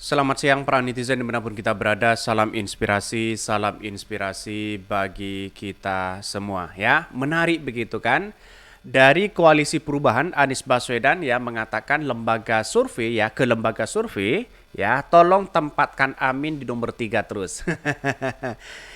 Selamat siang para netizen dimanapun kita berada, salam inspirasi bagi kita semua ya. Menarik begitu kan? Dari Koalisi Perubahan Anies Baswedan ya mengatakan lembaga survei ya ke lembaga survei ya tolong tempatkan Amin di nomor 3 terus.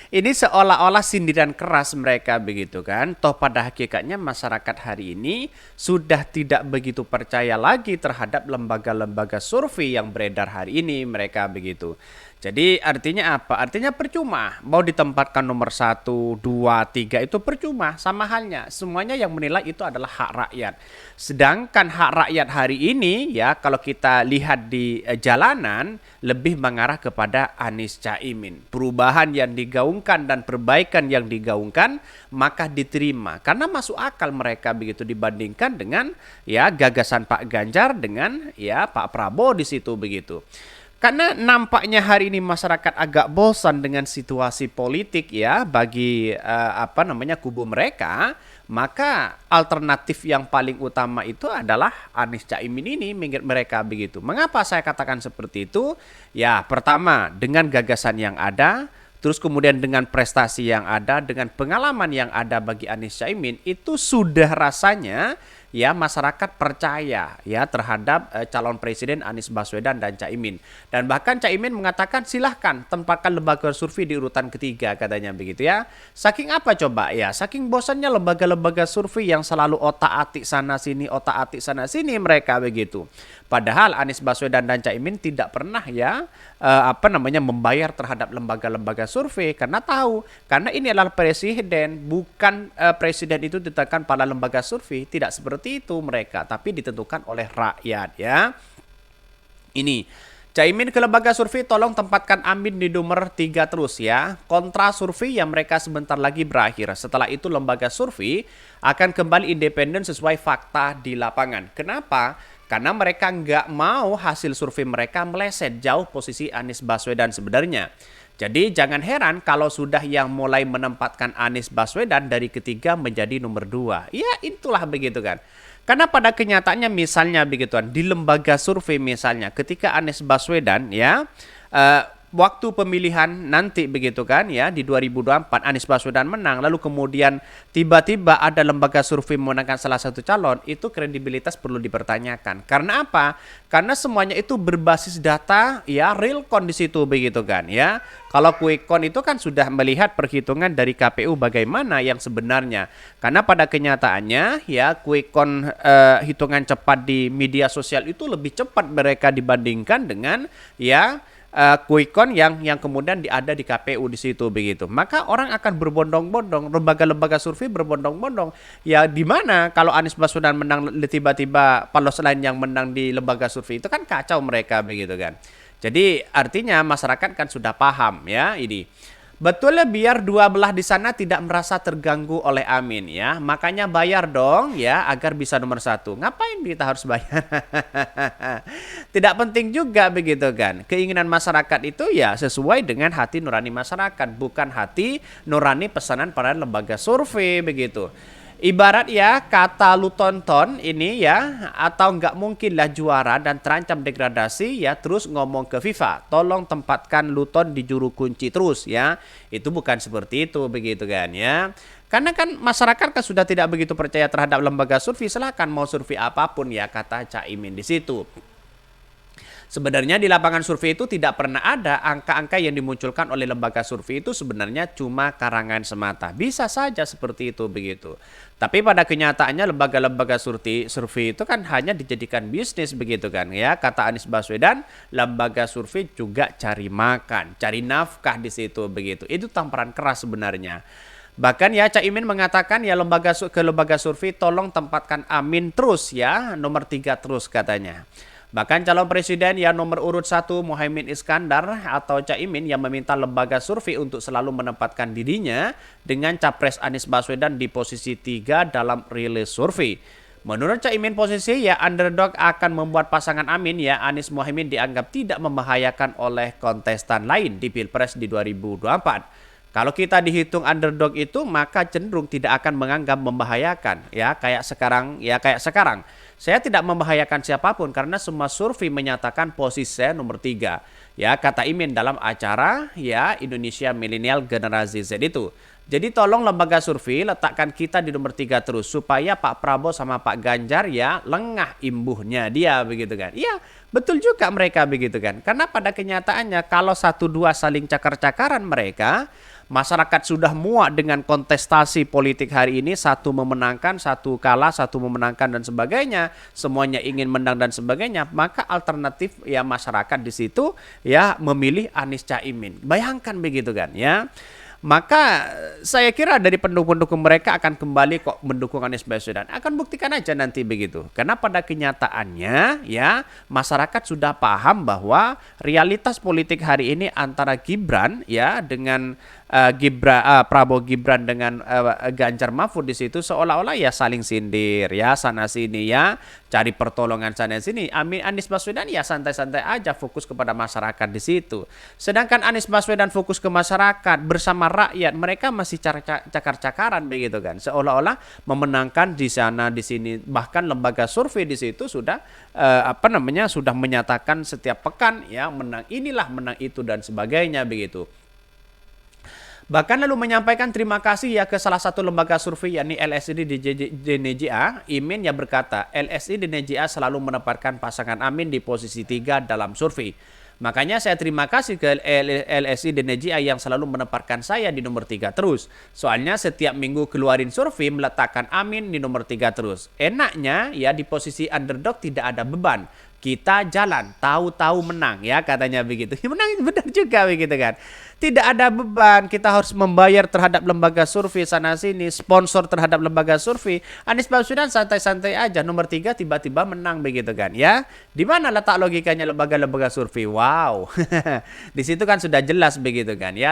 Ini seolah-olah sindiran keras mereka begitu kan. Toh pada hakikatnya masyarakat hari ini sudah tidak begitu percaya lagi terhadap lembaga-lembaga survei yang beredar hari ini mereka begitu. Jadi artinya apa? Artinya percuma. Mau ditempatkan nomor 1, 2, 3 itu percuma. Sama halnya. Semuanya yang menilai itu adalah hak rakyat. Sedangkan hak rakyat hari ini ya kalau kita lihat di jalanan lebih mengarah kepada Anies Caimin. Perubahan yang digaungkan dan perbaikan yang digaungkan maka diterima. Karena masuk akal mereka begitu dibandingkan dengan ya gagasan Pak Ganjar dengan ya Pak Prabowo di situ begitu. Karena nampaknya hari ini masyarakat agak bosan dengan situasi politik ya bagi kubu mereka, maka alternatif yang paling utama itu adalah Anies Caimin ini mengingat mereka begitu. Mengapa saya katakan seperti itu? Ya, pertama dengan gagasan yang ada, terus kemudian dengan prestasi yang ada, dengan pengalaman yang ada bagi Anies Caimin itu sudah rasanya ya masyarakat percaya ya terhadap calon presiden Anies Baswedan dan Caimin. Dan bahkan Caimin mengatakan silahkan tempatkan lembaga survei di urutan ketiga katanya begitu ya. Saking apa coba ya? Saking bosannya lembaga-lembaga survei yang selalu otak-atik sana sini mereka begitu. Padahal Anies Baswedan dan Caimin tidak pernah ya membayar terhadap lembaga-lembaga survei karena ini adalah presiden, bukan presiden itu ditentukan pada lembaga survei, tidak seperti itu mereka, tapi ditentukan oleh rakyat ya. Ini Caimin ke lembaga survei tolong tempatkan Amin di nomor 3 terus ya. Kontra survei yang mereka sebentar lagi berakhir. Setelah itu lembaga survei akan kembali independen sesuai fakta di lapangan. Kenapa? Karena mereka nggak mau hasil survei mereka meleset jauh posisi Anies Baswedan sebenarnya. Jadi jangan heran kalau sudah yang mulai menempatkan Anies Baswedan dari ketiga menjadi nomor 2. Ya itulah begitu kan. Karena pada kenyataannya misalnya begituan di lembaga survei misalnya ketika Anies Baswedan ya waktu pemilihan nanti begitu kan ya di 2024 Anies Baswedan menang lalu kemudian tiba-tiba ada lembaga survei memenangkan salah satu calon itu kredibilitas perlu dipertanyakan. Karena apa? Karena semuanya itu berbasis data ya real count di situ begitu kan ya. Kalau quick count itu kan sudah melihat perhitungan dari KPU bagaimana yang sebenarnya. Karena pada kenyataannya ya quick count hitungan cepat di media sosial itu lebih cepat mereka dibandingkan dengan ya quick count yang kemudian ada di KPU di situ begitu. Maka orang akan berbondong-bondong, lembaga-lembaga survei berbondong-bondong. Ya di mana kalau Anies Baswedan menang tiba-tiba palos lain yang menang di lembaga survei itu kan kacau mereka begitu kan. Jadi artinya masyarakat kan sudah paham ya ini. Betulnya biar dua belah di sana tidak merasa terganggu oleh Amin ya. Makanya bayar dong ya agar bisa nomor 1. Ngapain kita harus bayar? Tidak penting juga begitu kan. Keinginan masyarakat itu ya sesuai dengan hati nurani masyarakat. Bukan hati nurani pesanan para lembaga survei begitu. Ibarat ya kata lu tonton ini ya atau nggak mungkin lah juara dan terancam degradasi ya terus ngomong ke FIFA tolong tempatkan Luton di juru kunci terus ya itu bukan seperti itu begitu kan ya karena kan masyarakat kan sudah tidak begitu percaya terhadap lembaga survei silakan mau survei apapun ya kata Caimin di situ. Sebenarnya di lapangan survei itu tidak pernah ada angka-angka yang dimunculkan oleh lembaga survei itu sebenarnya cuma karangan semata. Bisa saja seperti itu begitu. Tapi pada kenyataannya lembaga-lembaga survei itu kan hanya dijadikan bisnis begitu kan ya. Kata Anies Baswedan, lembaga survei juga cari makan, cari nafkah di situ begitu. Itu tamparan keras sebenarnya. Bahkan ya Caimin mengatakan ya lembaga survei tolong tempatkan Amin terus ya nomor 3 terus katanya. Bahkan calon presiden yang nomor urut 1 Muhaimin Iskandar atau Caimin yang meminta lembaga survei untuk selalu menempatkan dirinya dengan capres Anies Baswedan di posisi 3 dalam rilis survei. Menurut Caimin posisi ya underdog akan membuat pasangan Amin ya Anies Muhaimin dianggap tidak membahayakan oleh kontestan lain di Pilpres di 2024. Kalau kita dihitung underdog itu maka cenderung tidak akan menganggap membahayakan ya kayak sekarang. Saya tidak membahayakan siapapun karena semua survei menyatakan posisi saya nomor 3. Ya, kata Imin dalam acara ya Indonesia Milenial Generasi Z itu. Jadi tolong lembaga survei letakkan kita di nomor 3 terus supaya Pak Prabowo sama Pak Ganjar ya lengah imbuhnya dia begitu kan. Iya, betul juga mereka begitu kan. Karena pada kenyataannya kalau 1-2 saling cakar-cakaran mereka, masyarakat sudah muak dengan kontestasi politik hari ini, satu memenangkan, satu kalah, satu memenangkan dan sebagainya, semuanya ingin menang dan sebagainya, maka alternatif ya masyarakat di situ ya memilih Anies Caimin. Bayangkan begitu kan ya. Maka saya kira dari pendukung-pendukung mereka akan kembali kok mendukung Anies Baswedan. Akan buktikan aja nanti begitu. Karena pada kenyataannya ya masyarakat sudah paham bahwa realitas politik hari ini antara Gibran ya dengan Prabowo Gibran dengan Ganjar Mahfud di situ seolah-olah ya saling sindir ya sana sini ya cari pertolongan sana sini. Anies Baswedan ya santai-santai aja fokus kepada masyarakat di situ. Sedangkan Anies Baswedan fokus ke masyarakat bersama rakyat, mereka masih cakar-cakaran begitu kan. Seolah-olah memenangkan di sana di sini, bahkan lembaga survei di situ sudah sudah menyatakan setiap pekan ya menang inilah menang itu dan sebagainya begitu. Bahkan lalu menyampaikan terima kasih ya ke salah satu lembaga survei yakni LSI di NJA. Imin yang berkata LSI di NJA selalu menempatkan pasangan Amin di posisi 3 dalam survei. Makanya saya terima kasih ke LSI di NJA yang selalu menempatkan saya di nomor 3 terus. Soalnya setiap minggu keluarin survei meletakkan Amin di nomor 3 terus. Enaknya ya di posisi underdog tidak ada beban. Kita jalan, tahu-tahu menang ya katanya begitu. Menang benar juga begitu kan. Tidak ada beban, kita harus membayar terhadap lembaga survei sana sini, sponsor terhadap lembaga survei. Anies Baswedan santai-santai aja nomor 3 tiba-tiba menang begitu kan ya. Di mana letak logikanya lembaga-lembaga survei? Wow. Di situ kan sudah jelas begitu kan ya,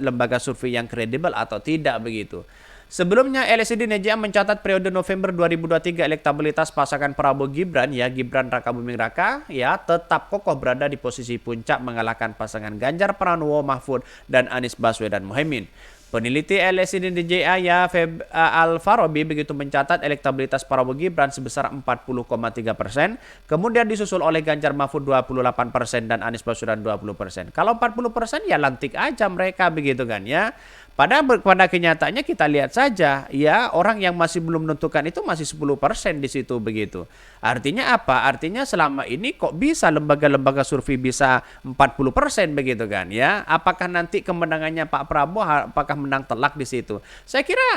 lembaga survei yang kredibel atau tidak begitu. Sebelumnya LSI NJA mencatat periode November 2023 elektabilitas pasangan Prabowo Gibran ya Gibran Raka Buming Raka ya tetap kokoh berada di posisi puncak mengalahkan pasangan Ganjar Pranowo Mahfud dan Anies Baswedan Muhaimin. Peneliti LSI NJA ya Al-Farabi begitu mencatat elektabilitas Prabowo Gibran sebesar 40,3%, kemudian disusul oleh Ganjar Mahfud 28% dan Anies Baswedan 20%. Kalau 40% ya lantik aja mereka begitu kan ya. Pada kenyataannya kita lihat saja ya orang yang masih belum menentukan itu masih 10% di situ begitu. Artinya apa? Artinya selama ini kok bisa lembaga-lembaga survei bisa 40% begitu kan ya. Apakah nanti kemenangannya Pak Prabowo apakah menang telak di situ? Saya kira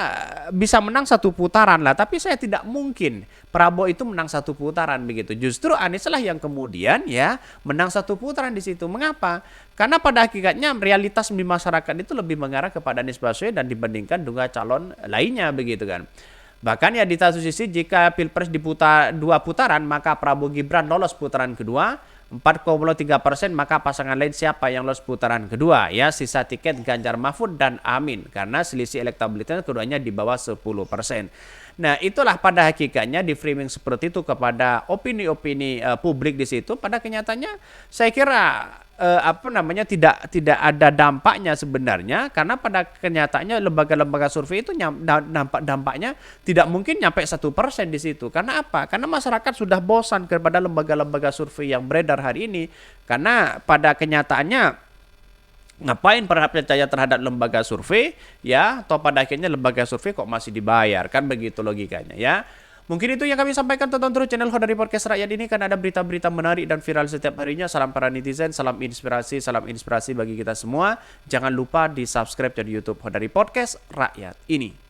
bisa menang satu putaran lah, tapi saya tidak mungkin Prabowo itu menang satu putaran begitu. Justru Anies lah yang kemudian ya menang satu putaran di situ. Mengapa? Karena pada hakikatnya realitas di masyarakat itu lebih mengarah kepada Anies Baswedan dibandingkan dua calon lainnya begitu kan. Bahkan ya di satu sisi jika Pilpres diputar 2 putaran maka Prabowo Gibran lolos putaran kedua, 4,3% maka pasangan lain siapa yang lolos putaran kedua ya sisa tiket Ganjar Mahfud dan Amin karena selisih elektabilitas keduanya di bawah 10%. Nah, itulah pada hakikatnya di framing seperti itu kepada opini-opini publik di situ pada kenyataannya saya kira tidak ada dampaknya sebenarnya karena pada kenyataannya lembaga-lembaga survei itu dampaknya tidak mungkin nyampe 1% di situ. Karena apa? Karena masyarakat sudah bosan kepada lembaga-lembaga survei yang beredar hari ini karena pada kenyataannya ngapain percaya terhadap lembaga survei ya atau pada akhirnya lembaga survei kok masih dibayar kan begitu logikanya ya. Mungkin itu yang kami sampaikan, tonton terus channel Hodari Podcast Rakyat ini kan ada berita-berita menarik dan viral setiap harinya. Salam para netizen, salam inspirasi bagi kita semua. Jangan lupa di subscribe channel YouTube Hodari Podcast Rakyat ini.